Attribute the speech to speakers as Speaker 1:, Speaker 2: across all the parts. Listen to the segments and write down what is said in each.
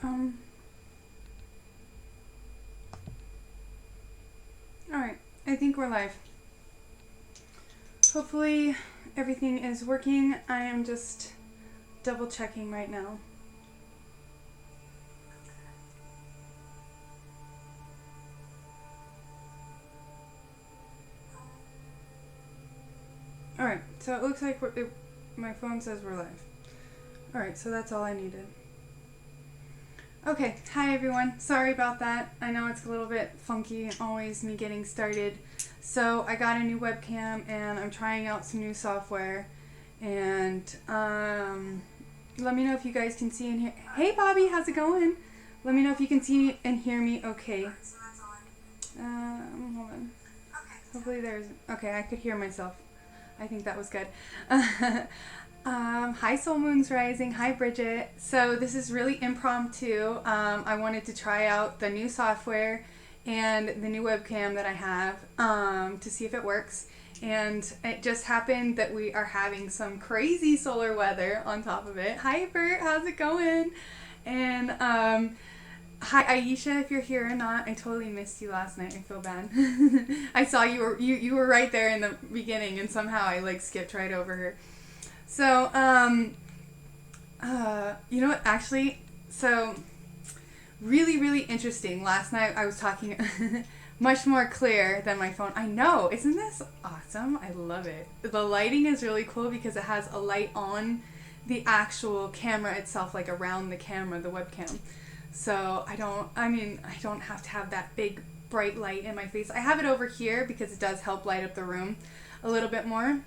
Speaker 1: Um, Alright, I think we're live. Hopefully everything is working. I am just double checking right now. Alright, so it looks like my phone says we're live. Alright, so that's all I needed. Okay, hi everyone. Sorry about that. I know it's a little bit funky, always me getting started. So I got a new webcam and I'm trying out some new software. And let me know if you guys can see and hear. Hey Bobby, how's it going? Let me know if you can see and hear me okay. Hold on. Hopefully there's... Okay, I could hear myself. I think that was good. Hi Soul Moons Rising. Hi Bridget. So this is really impromptu. I wanted to try out the new software and the new webcam that I have to see if it works. And it just happened that we are having some crazy solar weather on top of it. Hi Bert, how's it going? And hi Aisha, if you're here or not. I totally missed you last night. I feel bad. I saw you were right there in the beginning, and somehow I like skipped right over her. So you know what? Actually, so really interesting. Last night I was talking much more clear than my phone. I know, isn't this awesome? I love it. The lighting is really cool because it has a light on the actual camera itself, like around the camera, the webcam. So I don't have to have that big bright light in my face. I have it over here because it does help light up the room a little bit more.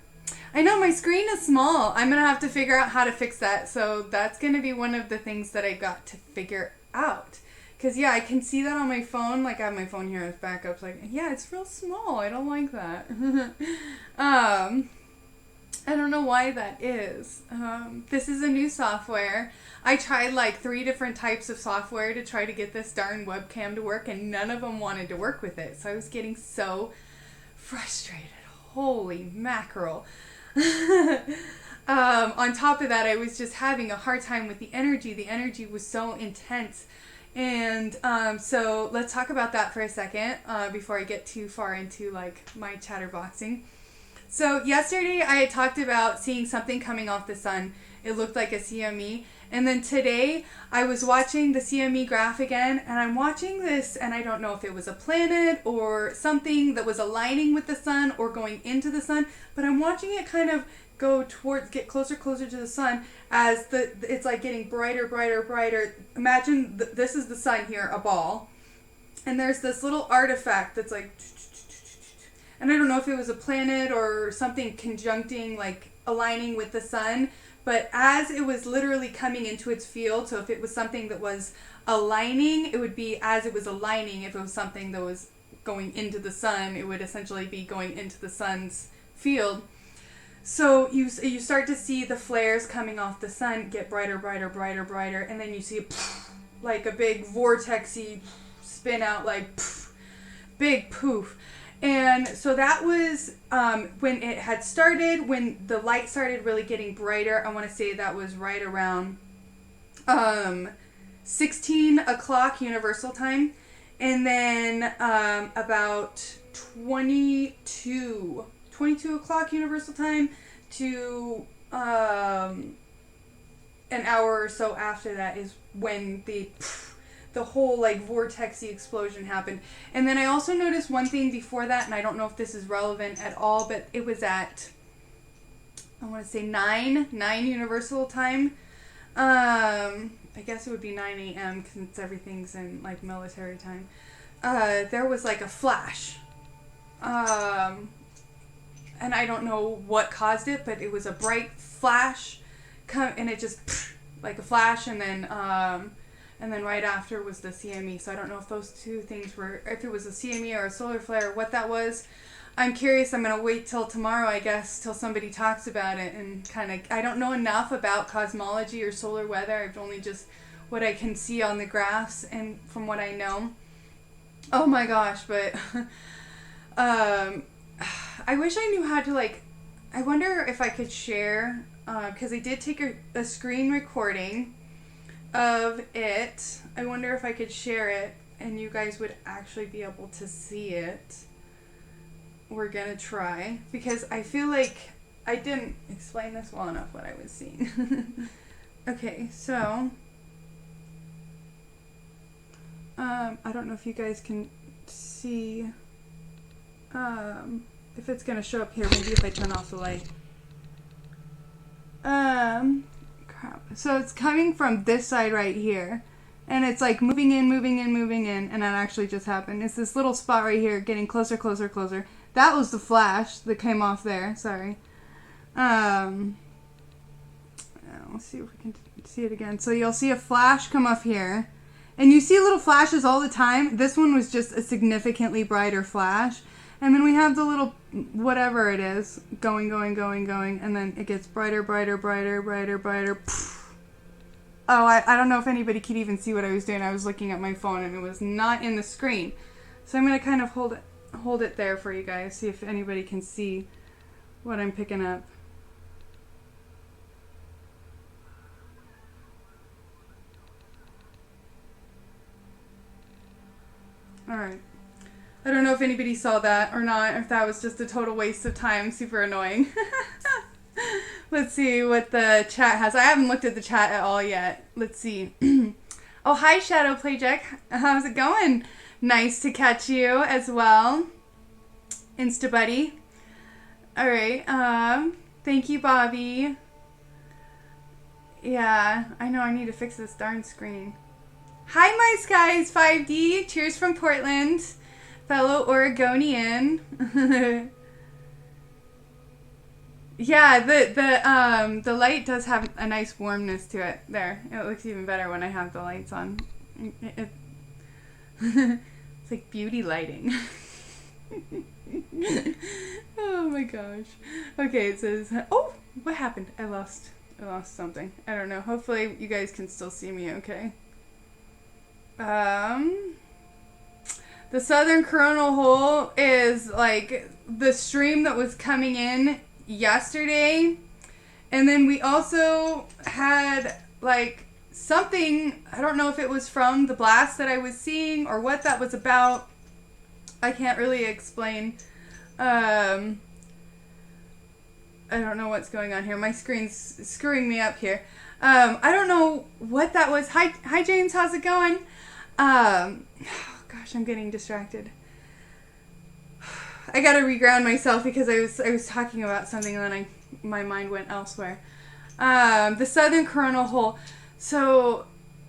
Speaker 1: I know my screen is small. I'm going to have to figure out how to fix that. So that's going to be one of the things that I got to figure out. Because, yeah, I can see that on my phone. Like, I have my phone here as backup. Like, yeah, it's real small. I don't like that. I don't know why that is. This is a new software. I tried like 3 different types of software to try to get this darn webcam to work, and none of them wanted to work with it. So I was getting so frustrated. Holy mackerel. On top of that, I was just having a hard time with the energy. The energy was so intense. And so let's talk about that for a second before I get too far into like my chatterboxing. So yesterday I had talked about seeing something coming off the sun. It looked like a CME. And then today I was watching the CME graph again, and I'm watching this, and I don't know if it was a planet or something that was aligning with the sun or going into the sun, but I'm watching it kind of get closer to the sun as it's like getting brighter. Imagine this is the sun here, a ball, and there's this little artifact that's like, and I don't know if it was a planet or something conjuncting, like aligning with the sun, but as it was literally coming into its field, so if it was something that was aligning, it would be as it was aligning. If it was something that was going into the sun, it would essentially be going into the sun's field. So you start to see the flares coming off the sun get brighter, and then you see like a big vortexy spin out, like big poof. And so that was when it had started, when the light started really getting brighter. I want to say that was right around 16 o'clock Universal Time. And then about 22 o'clock Universal Time to an hour or so after that is when the whole like vortexy explosion happened. And then I also noticed one thing before that, and I don't know if this is relevant at all, but it was at, I want to say 9 Universal Time. I guess it would be 9 a.m. since everything's in like military time. There was like a flash. And I don't know what caused it, but it was a bright flash and it just like a flash, and then right after was the CME. So I don't know if those two things were, if it was a CME or a solar flare, or what that was. I'm curious. I'm going to wait till tomorrow, I guess, till somebody talks about it, and kind of, I don't know enough about cosmology or solar weather. I've only just what I can see on the graphs and from what I know. Oh my gosh, but I wish I knew how to, like, I wonder if I could share, because I did take a screen recording of it. I wonder if I could share it and you guys would actually be able to see it. We're gonna try, because I feel like I didn't explain this well enough what I was seeing. Okay, so I don't know if you guys can see if it's gonna show up here. Maybe if I turn off the light. Crap. So it's coming from this side right here. And it's like moving in, and that actually just happened. It's this little spot right here getting closer, closer, closer. That was the flash that came off there. Sorry. Let's see if we can see it again. So you'll see a flash come off here. And you see little flashes all the time. This one was just a significantly brighter flash. And then we have the little, whatever it is, going. And then it gets brighter. Oh, I don't know if anybody could even see what I was doing. I was looking at my phone and it was not in the screen. So I'm going to kind of hold it there for you guys. See if anybody can see what I'm picking up. Alright. I don't know if anybody saw that or not, or if that was just a total waste of time. Super annoying. Let's see what the chat has. I haven't looked at the chat at all yet. Let's see. Oh, hi, Shadow Play Jack. How's it going? Nice to catch you as well. Insta Buddy. All right. Thank you, Bobby. Yeah, I know I need to fix this darn screen. Hi, my skies 5D. Cheers from Portland. Fellow Oregonian. Yeah, the light does have a nice warmness to it. There, it looks even better when I have the lights on. It's like beauty lighting. Oh my gosh. Okay, it says, oh, what happened? I lost something. I don't know. Hopefully you guys can still see me okay. The southern coronal hole is like the stream that was coming in yesterday, and then we also had like something, I don't know if it was from the blast that I was seeing or what that was about. I can't really explain. I don't know what's going on here. My screen's screwing me up here. I don't know what that was. Hi James, how's it going? Oh gosh, I'm getting distracted. I gotta reground myself because I was talking about something and then my mind went elsewhere. The southern coronal hole. So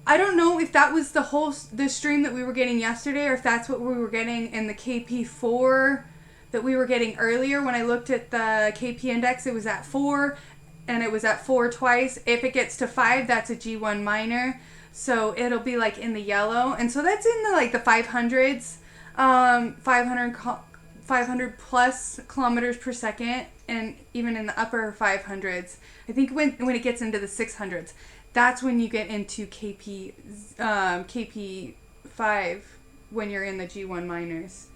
Speaker 1: I don't know if that was the stream that we were getting yesterday, or if that's what we were getting in the KP4 that we were getting earlier. When I looked at the KP index, it was at 4, and it was at 4 twice. If it gets to 5, that's a G1 minor. So it'll be like in the yellow, and so that's in the 500s, 500 plus kilometers per second, and even in the upper 500s. I think when it gets into the 600s, that's when you get into KP5 when you're in the G1 minors.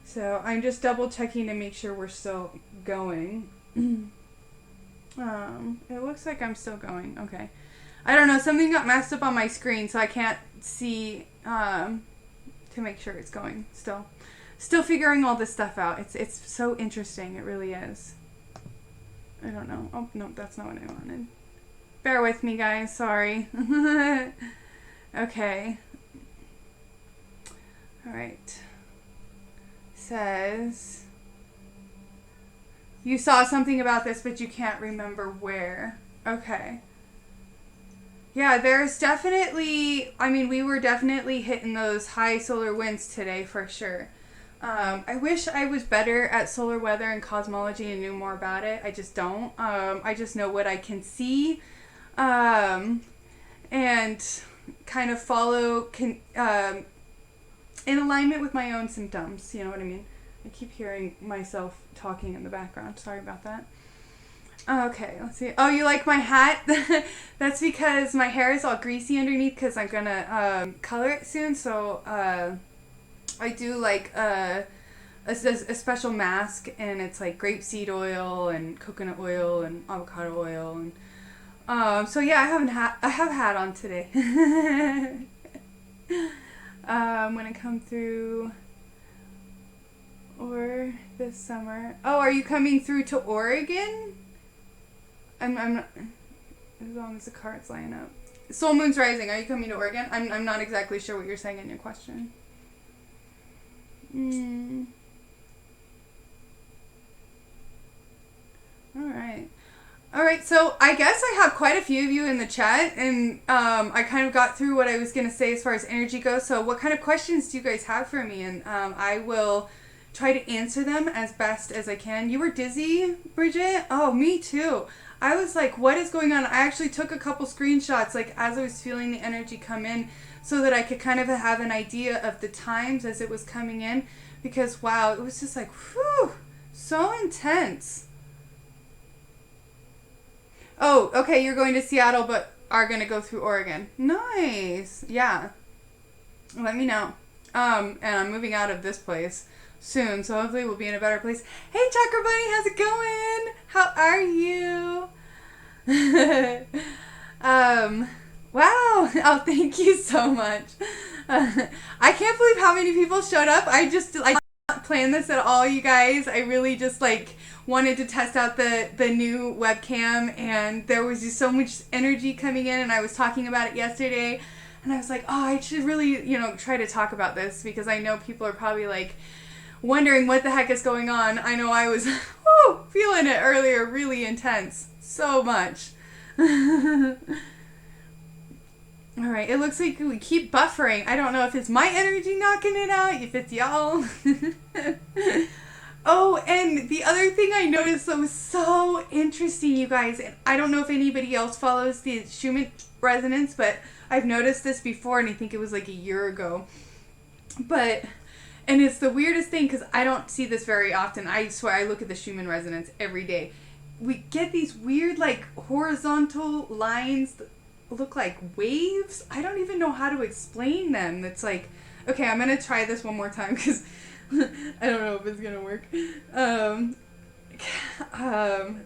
Speaker 1: So I'm just double checking to make sure we're still going. It looks like I'm still going. Okay. I don't know. Something got messed up on my screen, so I can't see to make sure it's going still. Still figuring all this stuff out. It's so interesting. It really is. I don't know. Oh, no, that's not what I wanted. Bear with me, guys. Sorry. Okay. All right. Says, you saw something about this, but you can't remember where. Okay. Yeah, there's definitely, we were definitely hitting those high solar winds today for sure. I wish I was better at solar weather and cosmology and knew more about it. I just don't. I just know what I can see, and kind of follow in alignment with my own symptoms. You know what I mean? I keep hearing myself talking in the background. Sorry about that. Okay, let's see. Oh, you like my hat? That's because my hair is all greasy underneath because I'm gonna color it soon. So I do like a special mask, and it's like grapeseed oil and coconut oil and avocado oil and So yeah, I have hat on today. When I come through or this summer. Oh, are you coming through to Oregon? I'm not, as long as the cards line up. Soul Moon's Rising, are you coming to Oregon? I'm not exactly sure what you're saying in your question. Alright, so I guess I have quite a few of you in the chat, and I kind of got through what I was going to say as far as energy goes. So what kind of questions do you guys have for me? And I will try to answer them as best as I can. You were dizzy, Bridget? Oh, me too. I was like, what is going on? I actually took a couple screenshots like as I was feeling the energy come in so that I could kind of have an idea of the times as it was coming in, because wow, it was just like, whew, so intense. Oh, okay, you're going to Seattle but are going to go through Oregon. Nice. Yeah. Let me know. And I'm moving out of this place soon, so hopefully we'll be in a better place. Hey, Chakra Bunny, how's it going? How are you? Wow. Oh, thank you so much. I can't believe how many people showed up. I did not plan this at all, you guys. I really just like wanted to test out the new webcam, and there was just so much energy coming in, and I was talking about it yesterday, and I was like, oh, I should really, try to talk about this, because I know people are probably like wondering what the heck is going on. I know I was feeling it earlier, really intense, so much. All right, it looks like we keep buffering. I don't know if it's my energy knocking it out, if it's y'all. Oh, and the other thing I noticed that was so interesting, you guys, and I don't know if anybody else follows the Schumann resonance, but I've noticed this before, and I think it was like a year ago. And it's the weirdest thing, because I don't see this very often. I swear I look at the Schumann resonance every day. We get these weird, like, horizontal lines that look like waves. I don't even know how to explain them. It's like, okay, I'm going to try this one more time, because I don't know if it's gonna work.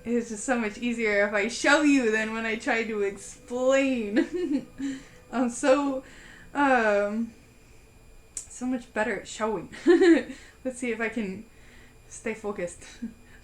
Speaker 1: It's just so much easier if I show you than when I try to explain. I'm so much better at showing. Let's see if I can stay focused.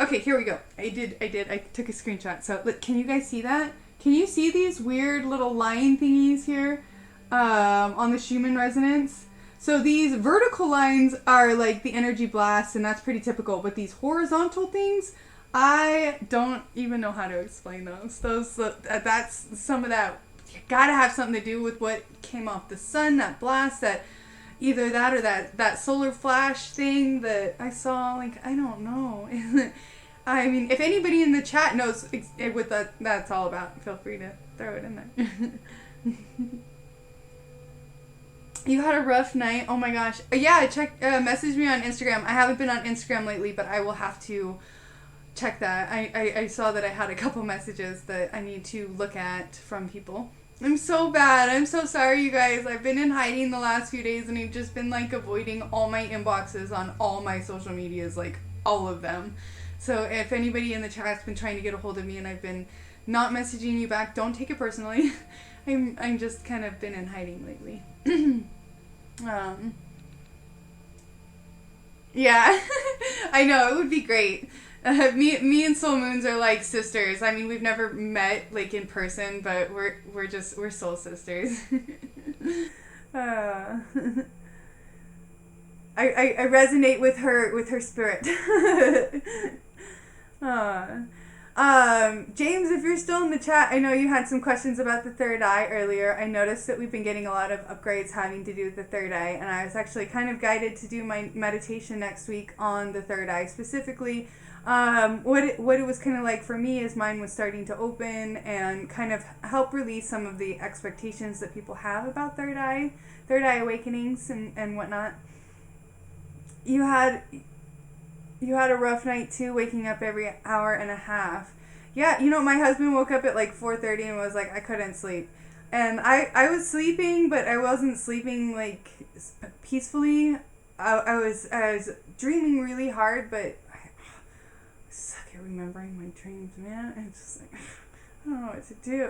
Speaker 1: Okay, here we go. I took a screenshot. So look, can you guys see that? Can you see these weird little line thingies here on the Schumann resonance? So these vertical lines are like the energy blast, and that's pretty typical. But these horizontal things, I don't even know how to explain those. That's some of that. You gotta have something to do with what came off the sun, that blast, that either that or that solar flash thing that I saw. Like, I don't know. I mean, if anybody in the chat knows what that's all about, feel free to throw it in there. You had a rough night. Oh my gosh. Yeah, message me on Instagram. I haven't been on Instagram lately, but I will have to check that. I saw that I had a couple messages that I need to look at from people. I'm so bad. I'm so sorry, you guys. I've been in hiding the last few days, and I've just been like avoiding all my inboxes on all my social medias, like all of them. So if anybody in the chat's been trying to get a hold of me and I've been not messaging you back, don't take it personally. I'm just kind of been in hiding lately. Yeah, I know, it would be great. Me and Soul Moons are like sisters. I mean, we've never met like in person, but we're soul sisters. I resonate with her spirit. James, if you're still in the chat, I know you had some questions about the third eye earlier. I noticed that we've been getting a lot of upgrades having to do with the third eye, and I was actually kind of guided to do my meditation next week on the third eye specifically. What it was kind of like for me is mine was starting to open and kind of help release some of the expectations that people have about third eye awakenings and whatnot. You had a rough night too, waking up every hour and a half. Yeah, my husband woke up at like 4:30 and was like, I couldn't sleep. And I was sleeping, but I wasn't sleeping like peacefully. I was dreaming really hard, but I suck at remembering my dreams, man. It's just like, I don't know what to do.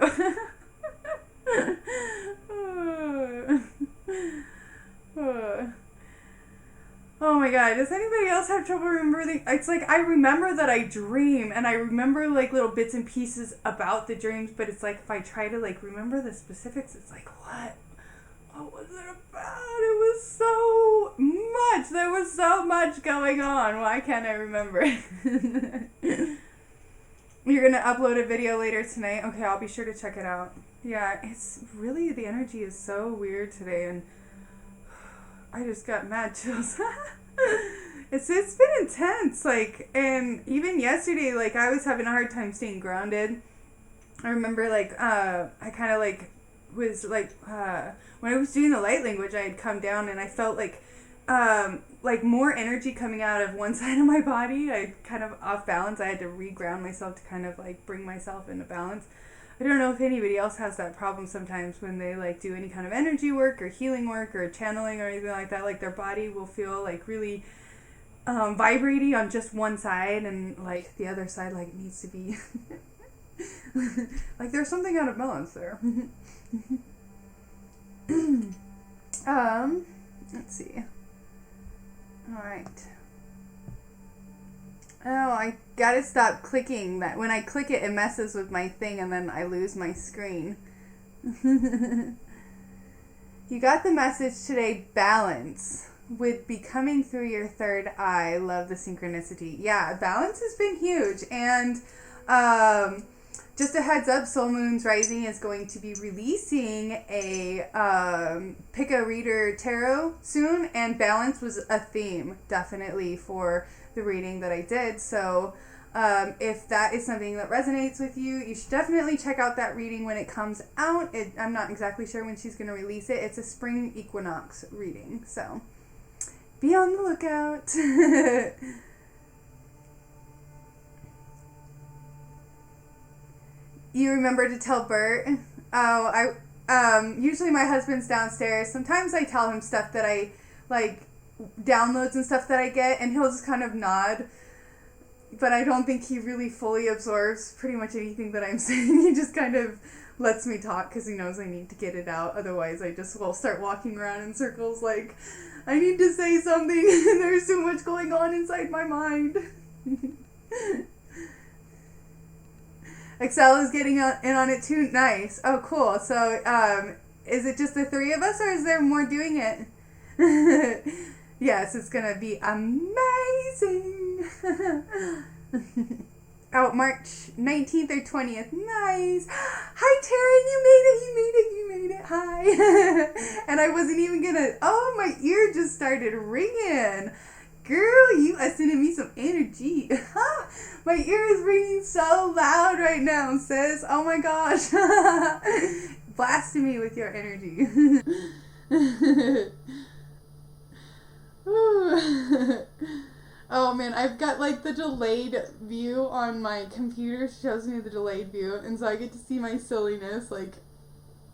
Speaker 1: Oh my god, does anybody else have trouble remembering? It's like I remember that I dream, and I remember like little bits and pieces about the dreams, but it's like if I try to like remember the specifics, it's like, what was it about? It was so much. There was so much going on. Why can't I remember? You're gonna upload a video later tonight? Okay, I'll be sure to check it out. Yeah, it's really, the energy is so weird today, and I just got mad chills. It's been intense, like, and even yesterday, like, I was having a hard time staying grounded. I remember, like, I kind of, like, was, like, when I was doing the light language, I had come down, and I felt, like, more energy coming out of one side of my body. I kind of off balance. I had to re-ground myself to kind of, like, bring myself into balance. I don't know if anybody else has that problem sometimes when they like do any kind of energy work or healing work or channeling or anything like that. Like their body will feel like really vibrating on just one side, and like the other side like needs to be like there's something out of balance there. Let's see. All right. Oh, I gotta stop clicking that. When I click it, it messes with my thing and then I lose my screen. You got the message today, balance. With becoming through your third eye, love the synchronicity. Yeah, balance has been huge. And just a heads up, Soul Moons Rising is going to be releasing a pick a reader tarot soon, and balance was a theme definitely for the reading that I did. So if that is something that resonates with you, you should definitely check out that reading when it comes out. I'm not exactly sure when she's going to release it. It's a spring equinox reading, so be on the lookout. You remember to tell Bert? Oh, usually my husband's downstairs. Sometimes I tell him stuff that I, like, downloads and stuff that I get, and he'll just kind of nod. But I don't think he really fully absorbs pretty much anything that I'm saying. He just kind of lets me talk because he knows I need to get it out. Otherwise, I just will start walking around in circles like, I need to say something, and there's too much going on inside my mind. Excel is getting in on it too. Nice. Oh, cool. So, is it just the three of us, or is there more doing it? Yes, it's gonna be amazing. Oh, March 19th or 20th. Nice. Hi, Taryn. You made it. Hi. And I wasn't even gonna. Oh, my ear just started ringing. Girl, you are sending me some energy. My ear is ringing so loud right now, sis. Oh my gosh. Blasting me with your energy. Oh man, I've got like the delayed view on my computer. Shows me the delayed view, and so I get to see my silliness like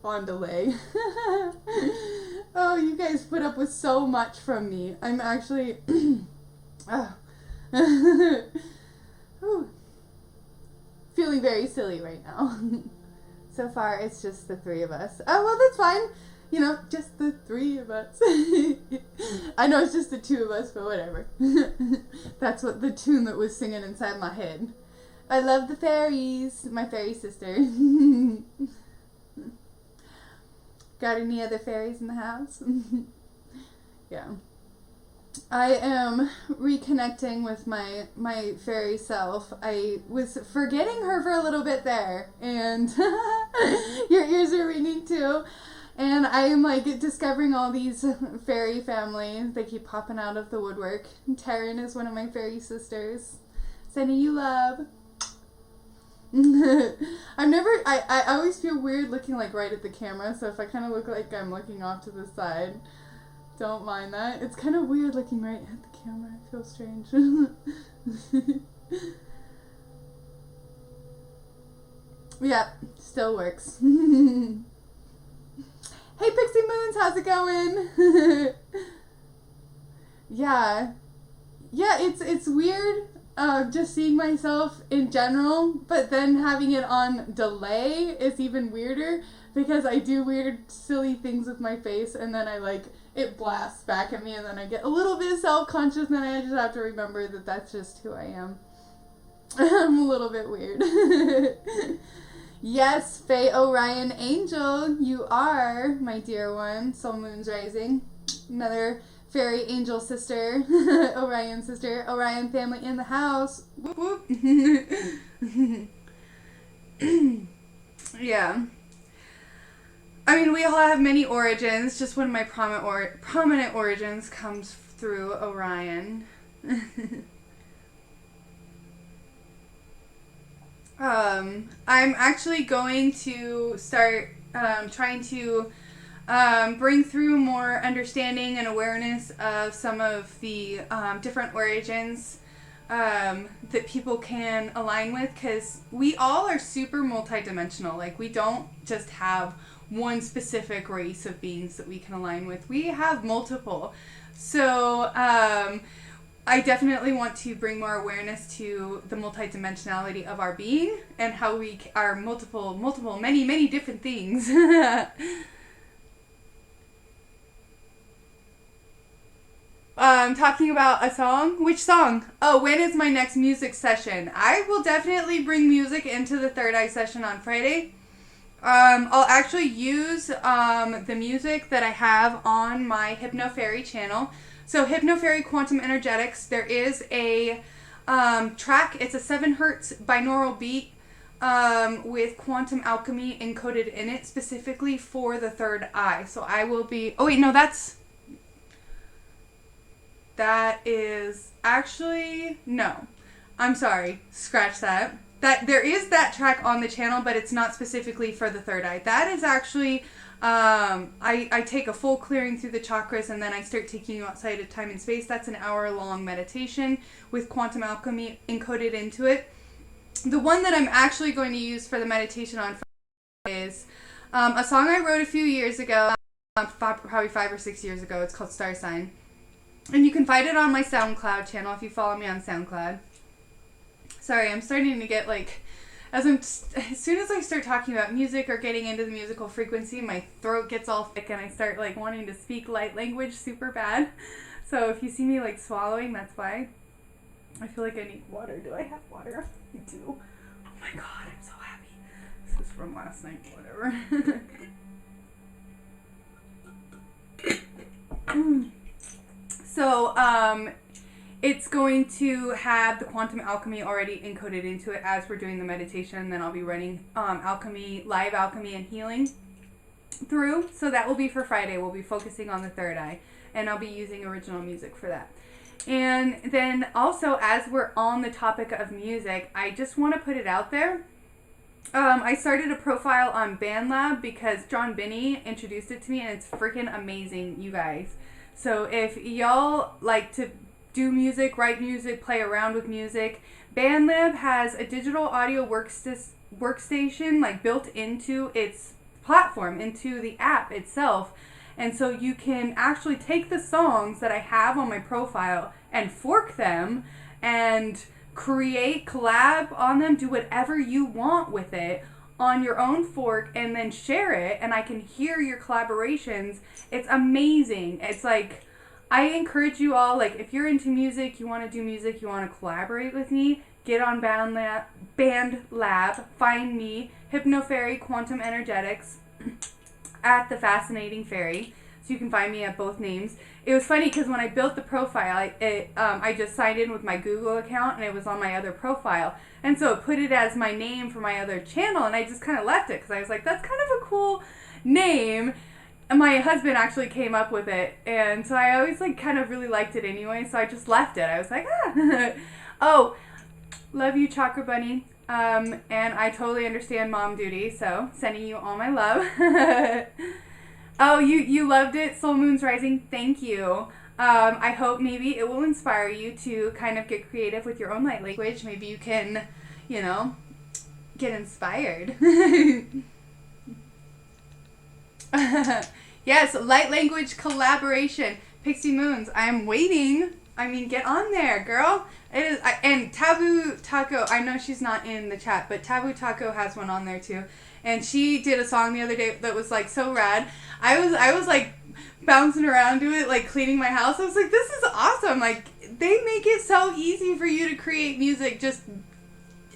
Speaker 1: on delay. Oh, you guys put up with so much from me. I'm actually feeling very silly right now. So far, it's just the three of us. Oh, well, that's fine. You know, just the three of us. I know it's just the two of us, but whatever. That's what the tune that was singing inside my head. I love the fairies. My fairy sister. Got any other fairies in the house? Yeah. I am reconnecting with my fairy self. I was forgetting her for a little bit there, and your ears are ringing too. And I am like discovering all these fairy family. They keep popping out of the woodwork. Taryn is one of my fairy sisters. Sending you love. I always feel weird looking like right at the camera, so if I kind of look like I'm looking off to the side, don't mind that. It's kind of weird looking right at the camera. I feel strange. Yeah, still works. Hey Pixie Moons, how's it going? Yeah, it's weird. just seeing myself in general, but then having it on delay is even weirder because I do weird, silly things with my face, and then it blasts back at me, and then I get a little bit self-conscious, and then I just have to remember that that's just who I am. I'm a little bit weird. Yes, Faye Orion Angel, you are, my dear one. Soul Moons Rising. Another fairy angel sister. Orion sister. Orion family in the house. Whoop whoop. Yeah. I mean, we all have many origins. Just one of my prominent origins comes through Orion. I'm actually going to start trying to bring through more understanding and awareness of some of the different origins that people can align with, because we all are super multidimensional. Like, we don't just have one specific race of beings that we can align with. We have multiple. So I definitely want to bring more awareness to the multidimensionality of our being and how we are many different things. Talking about a song? Which song? Oh, when is my next music session? I will definitely bring music into the Third Eye session on Friday. I'll actually use the music that I have on my HypnoFaery channel. So HypnoFaery Quantum Energetics, there is a track. It's a 7 hertz binaural beat with quantum alchemy encoded in it specifically for the third eye. So I will be... Oh, wait, no, that is actually... No. I'm sorry. Scratch that. There is that track on the channel, but it's not specifically for the third eye. That is actually... I take a full clearing through the chakras, and then I start taking you outside of time and space. That's an hour-long meditation with quantum alchemy encoded into it. The one that I'm actually going to use for the meditation on Friday is a song I wrote a few years ago, probably 5 or 6 years ago. It's called Star Sign. And you can find it on my SoundCloud channel if you follow me on SoundCloud. Sorry, I'm starting to get as soon as I start talking about music or getting into the musical frequency, my throat gets all thick and I start wanting to speak light language super bad. So if you see me swallowing, that's why. I feel like I need water. Do I have water? I do. Oh my god, I'm so happy. This is from last night, whatever. So, it's going to have the quantum alchemy already encoded into it as we're doing the meditation. Then I'll be running live alchemy and healing through. So that will be for Friday. We'll be focusing on the third eye, and I'll be using original music for that. And then also, as we're on the topic of music, I just want to put it out there. I started a profile on Bandlab because John Binney introduced it to me, and it's freaking amazing, you guys. So if y'all like to do music, write music, play around with music, Bandlab has a digital audio workstation built into its platform, into the app itself. And so you can actually take the songs that I have on my profile and fork them and collab on them, do whatever you want with it on your own fork, and then share it, and I can hear your collaborations. It's amazing. It's I encourage you all, if you're into music, you want to do music, you want to collaborate with me, get on Bandlab, find me, HypnoFaery Quantum Energetics, at The Fascinating Fairy. So you can find me at both names. It was funny because when I built the profile, I just signed in with my Google account, and it was on my other profile. And so it put it as my name for my other channel, and I just kind of left it because I was like, that's kind of a cool name. And my husband actually came up with it, and so I always kind of really liked it anyway, so I just left it. I was like, Oh, love you, Chakra Bunny. And I totally understand mom duty, so sending you all my love. Oh, you loved it, Soul Moons Rising. Thank you. I hope maybe it will inspire you to kind of get creative with your own light language. Maybe you can, get inspired. Yes, light language collaboration. Pixie Moons, I am waiting. I mean, get on there, girl. It is. and Taboo Taco, I know she's not in the chat, but Taboo Taco has one on there too. And she did a song the other day that was like so rad. I was like bouncing around to it, like cleaning my house. I was like, this is awesome. Like, they make it so easy for you to create music. Just,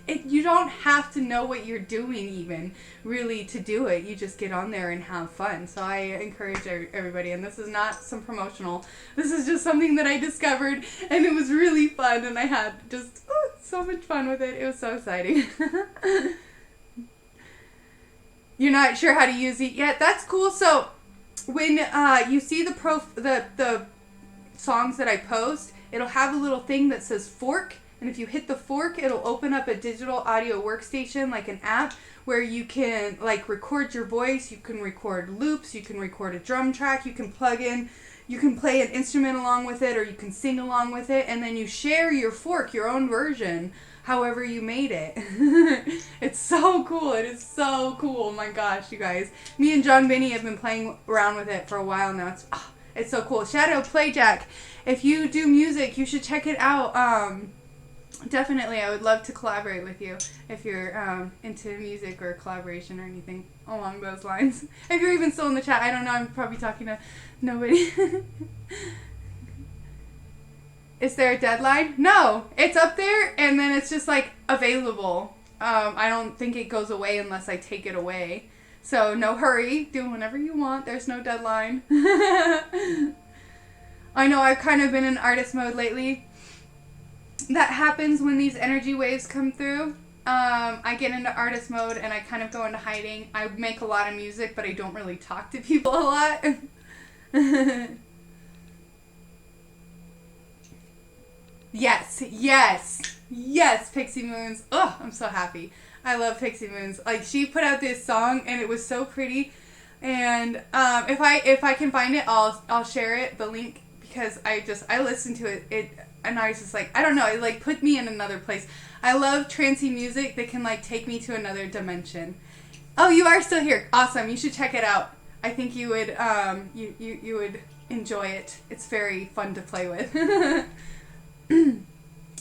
Speaker 1: you don't have to know what you're doing even, really, to do it. You just get on there and have fun. So I encourage everybody, and this is not some promotional. This is just something that I discovered, and it was really fun, and I had just so much fun with it. It was so exciting. You're not sure how to use it yet? That's cool. So when you see the songs that I post, it'll have a little thing that says fork. And if you hit the fork, it'll open up a digital audio workstation, like an app, where you can like record your voice, you can record loops, you can record a drum track, you can plug in, you can play an instrument along with it, or you can sing along with it, and then you share your fork, your own version, however you made it. It's so cool. It is so cool. Oh my gosh, you guys. Me and John Binney have been playing around with it for a while now. It's so cool. Shadow Playjack, if you do music, you should check it out. Definitely, I would love to collaborate with you if you're into music or collaboration or anything along those lines. If you're even still in the chat, I don't know, I'm probably talking to nobody. Is there a deadline? No, it's up there and then it's just like available. I don't think it goes away unless I take it away. So no hurry, do whenever you want. There's no deadline. I know I've kind of been in artist mode lately. That happens when these energy waves come through. I get into artist mode and I kind of go into hiding. I make a lot of music, but I don't really talk to people a lot. Yes, Pixie Moons. Oh, I'm so happy. I love Pixie Moons. Like, she put out this song and it was so pretty. And if I can find it, I'll share it, the link, because I listened to it. And I was just like, I don't know, it like put me in another place. I love trancey music that can like take me to another dimension. Oh, you are still here. Awesome. You should check it out. I think you would you would enjoy it. It's very fun to play with.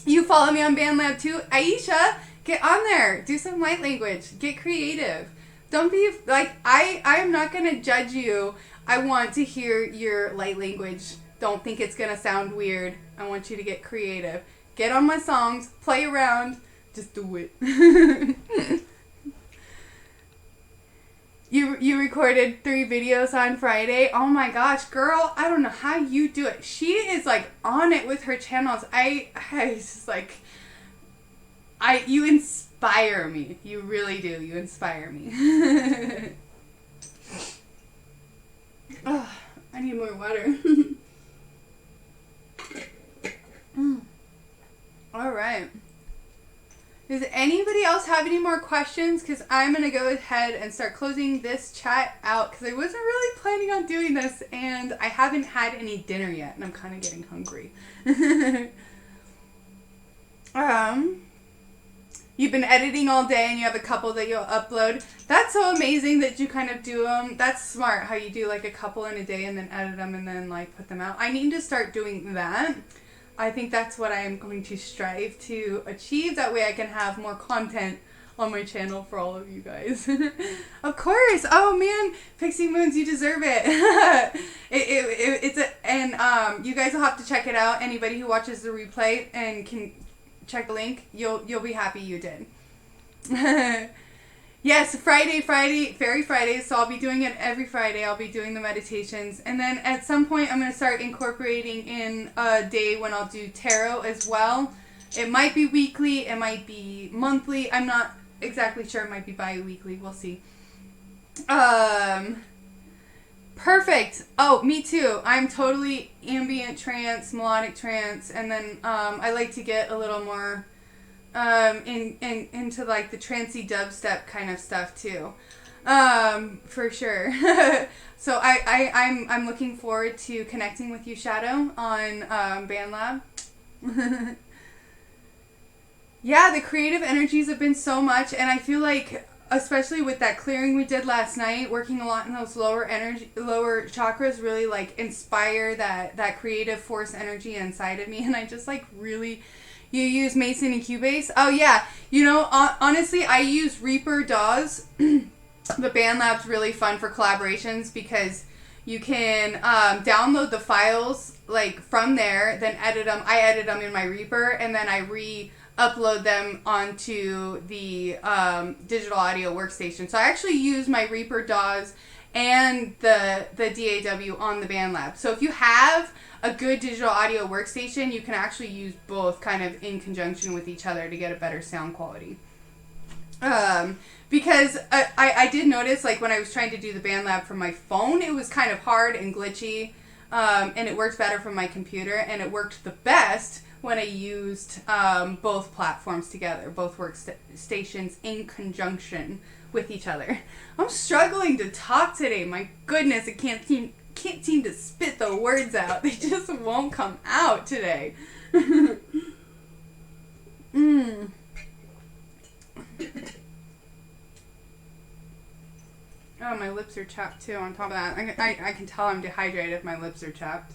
Speaker 1: You follow me on Bandlab too? Aisha, get on there. Do some light language. Get creative. Don't be like, I'm not going to judge you. I want to hear your light language. Don't think it's going to sound weird. I want you to get creative. Get on my songs. Play around. Just do it. You recorded 3 videos on Friday. Oh my gosh, girl. I don't know how you do it. She is like on it with her channels. I just like... You inspire me. You really do. You inspire me. Oh, I need more water. All right. Does anybody else have any more questions? Because I'm going to go ahead and start closing this chat out because I wasn't really planning on doing this and I haven't had any dinner yet and I'm kind of getting hungry. You've been editing all day and you have a couple that you'll upload. That's so amazing that you kind of do them. That's smart how you do like a couple in a day and then edit them and then like put them out. I need to start doing that. I think that's what I am going to strive to achieve. That way I can have more content on my channel for all of you guys. Of course. Oh man, Pixie Moons, you deserve it. You guys will have to check it out. Anybody who watches the replay and can check the link, you'll be happy you did. Yes, Fairy Fridays, so I'll be doing it every Friday. I'll be doing the meditations. And then at some point I'm going to start incorporating in a day when I'll do tarot as well. It might be weekly, it might be monthly. I'm not exactly sure. It might be bi-weekly. We'll see. Perfect. Oh, me too. I'm totally ambient trance, melodic trance, and then I like to get a little more into like the trancey dubstep kind of stuff too, for sure. So I'm looking forward to connecting with you, Shadow, on Bandlab. Yeah, the creative energies have been so much, and I feel like, especially with that clearing we did last night, working a lot in those lower chakras really like inspire that creative force energy inside of me, and I just like really You use Mason and Cubase? Oh, yeah. You know, honestly, I use Reaper DAWs. The Bandlab's really fun for collaborations because you can download the files like from there, then edit them. I edit them in my Reaper, and then I upload them onto the digital audio workstation. So I actually use my Reaper DAWs and the DAW on the Bandlab. So if you have a good digital audio workstation, you can actually use both kind of in conjunction with each other to get a better sound quality. Because I did notice, like, when I was trying to do the Bandlab from my phone, it was kind of hard and glitchy, and it worked better from my computer, and it worked the best when I used both platforms together, both workstations in conjunction with each other. I'm struggling to talk today. My goodness, I can't seem to spit the words out. They just won't come out today. Oh, my lips are chapped too on top of that. I can tell I'm dehydrated if my lips are chapped.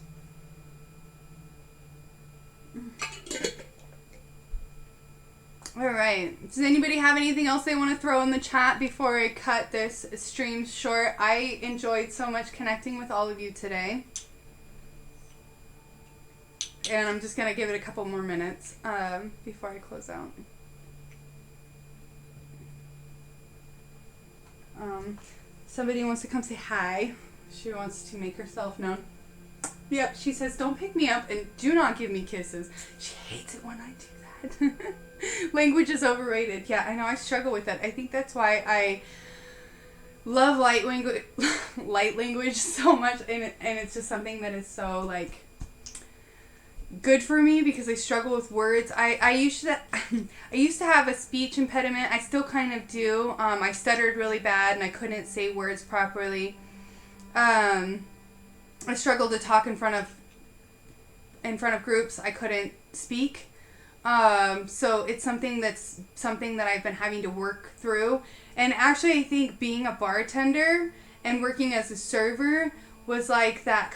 Speaker 1: Alright. Does anybody have anything else they want to throw in the chat before I cut this stream short? I enjoyed so much connecting with all of you today. And I'm just going to give it a couple more minutes before I close out. Somebody wants to come say hi. She wants to make herself known. Yep, she says, don't pick me up and do not give me kisses. She hates it when I do that. Language is overrated. Yeah, I know. I struggle with that. I think that's why I love light language so much, and it's just something that is so, like, good for me because I struggle with words. I used to have a speech impediment. I still kind of do. I stuttered really bad and I couldn't say words properly. I struggled to talk in front of groups. I couldn't speak. So it's something that I've been having to work through. And actually, I think being a bartender and working as a server was like that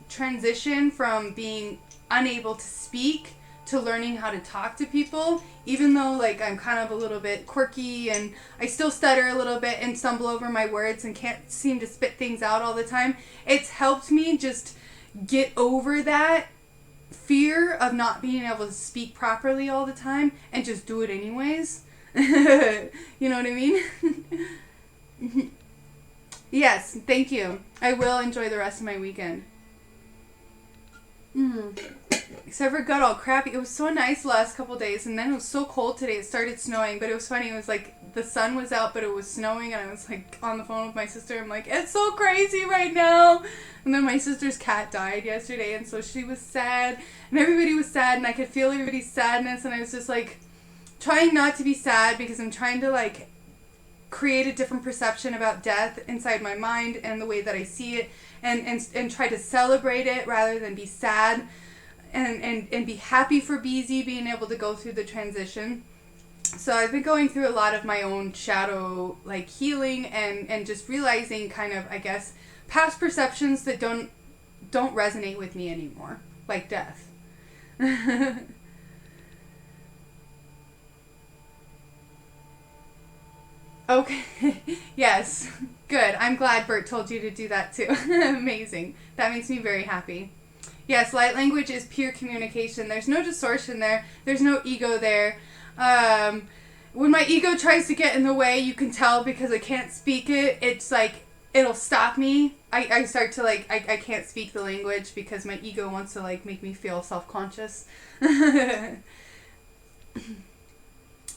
Speaker 1: transition from being unable to speak to learning how to talk to people, even though, like, I'm kind of a little bit quirky and I still stutter a little bit and stumble over my words and can't seem to spit things out all the time. It's helped me just get over that fear of not being able to speak properly all the time and just do it anyways. You know what I mean? Yes, thank you. I will enjoy the rest of my weekend. Except for good old crappy. It was so nice the last couple days, and then it was so cold today. It started snowing, but it was funny. It was like the sun was out, but it was snowing, and I was like on the phone with my sister. I'm like, it's so crazy right now. And then my sister's cat died yesterday, and so she was sad, and everybody was sad, and I could feel everybody's sadness, and I was just like trying not to be sad because I'm trying to like create a different perception about death inside my mind and the way that I see it, and try to celebrate it rather than be sad, and be happy for BZ being able to go through the transition. So I've been going through a lot of my own shadow like healing and just realizing kind of, I guess, past perceptions that don't resonate with me anymore, like death. Okay. Yes. Good. I'm glad Bert told you to do that too. Amazing. That makes me very happy. Yes, light language is pure communication. There's no distortion there. There's no ego there. When my ego tries to get in the way, you can tell because I can't speak it. It's like, it'll stop me. I start to like, I can't speak the language because my ego wants to like make me feel self-conscious.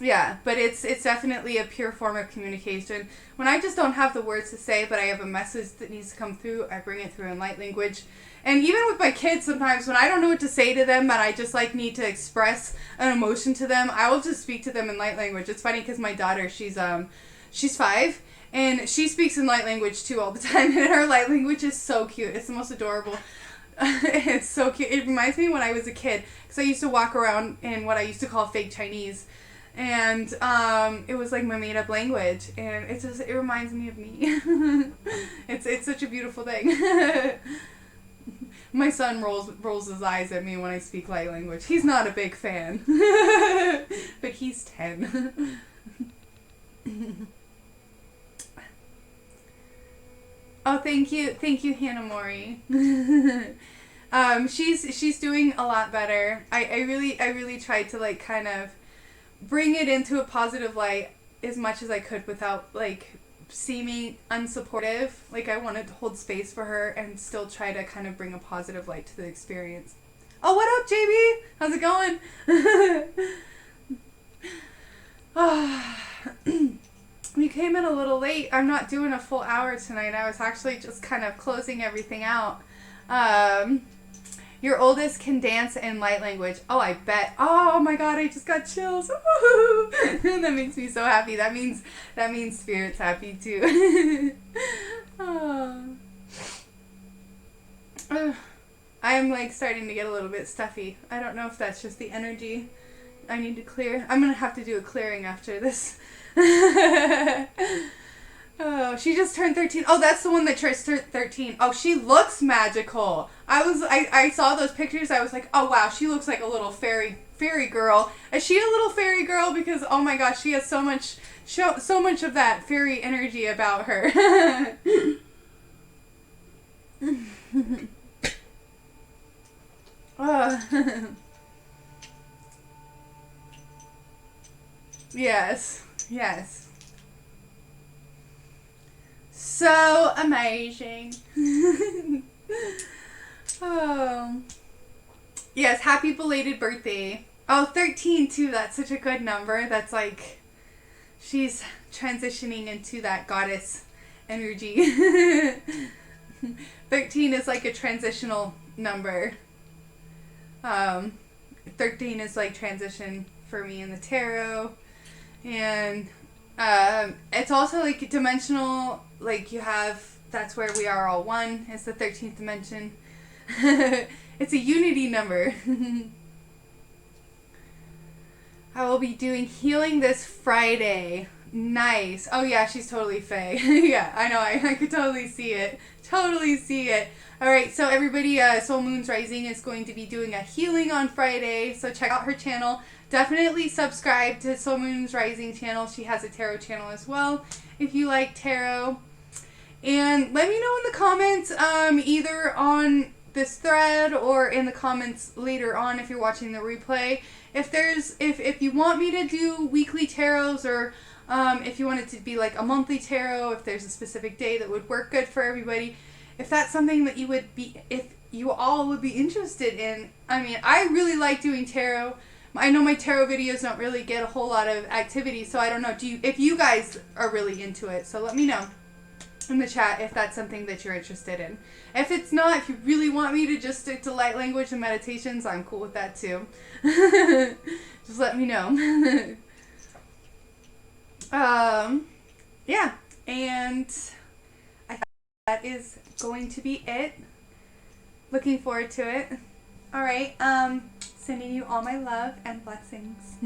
Speaker 1: Yeah, but it's definitely a pure form of communication. When I just don't have the words to say, but I have a message that needs to come through, I bring it through in light language. And even with my kids, sometimes when I don't know what to say to them, but I just like need to express an emotion to them, I will just speak to them in light language. It's funny because my daughter, she's 5, and she speaks in light language too all the time, and her light language is so cute. It's the most adorable. It's so cute. It reminds me when I was a kid, because I used to walk around in what I used to call fake Chinese. And it was like my made-up language, and it reminds me of me. It's such a beautiful thing. My son rolls his eyes at me when I speak light language. He's not a big fan, but he's 10. Oh, thank you, Hannah Mori. She's doing a lot better. I really tried to like kind of bring it into a positive light as much as I could without like seeming unsupportive. Like I wanted to hold space for her and still try to kind of bring a positive light to the experience. Oh, what up, JB? How's it going? We came in a little late. I'm not doing a full hour tonight. I was actually just kind of closing everything out. Your oldest can dance in light language. Oh, I bet. Oh my god, I just got chills. That makes me so happy. That means Spirit's happy too. Oh. I'm like starting to get a little bit stuffy. I don't know if that's just the energy I need to clear. I'm gonna have to do a clearing after this. Oh, she just turned 13. Oh, that's the one that just turned 13. Oh, she looks magical. I saw those pictures. I was like, oh wow, she looks like a little fairy girl. Is she a little fairy girl? Because oh my gosh, she has so much of that fairy energy about her. Yes. So amazing. Oh. Yes, happy belated birthday. Oh, 13 too. That's such a good number. That's like, she's transitioning into that goddess energy. 13 is like a transitional number. 13 is like transition for me in the tarot. And it's also like dimensional, like you have, that's where we are all one. It's the 13th dimension. It's a unity number. I will be doing healing this Friday. Nice. Oh yeah, she's totally Fae. Yeah, I know. I could totally see it. All right, so everybody, Soul Moons Rising is going to be doing a healing on Friday. So check out her channel. Definitely subscribe to Soul Moons Rising channel. She has a tarot channel as well if you like tarot. And let me know in the comments, either on this thread or in the comments later on if you're watching the replay, if you want me to do weekly tarots, or if you want it to be like a monthly tarot, if there's a specific day that would work good for everybody, if that's something that if you all would be interested in. I mean, I really like doing tarot. I know my tarot videos don't really get a whole lot of activity, so I don't know if you guys are really into it. So let me know in the chat if that's something that you're interested in. If it's not, if you really want me to just stick to light language and meditations, I'm cool with that too. Just let me know. Yeah, and I think that is going to be it. Looking forward to it. All right, sending you all my love and blessings.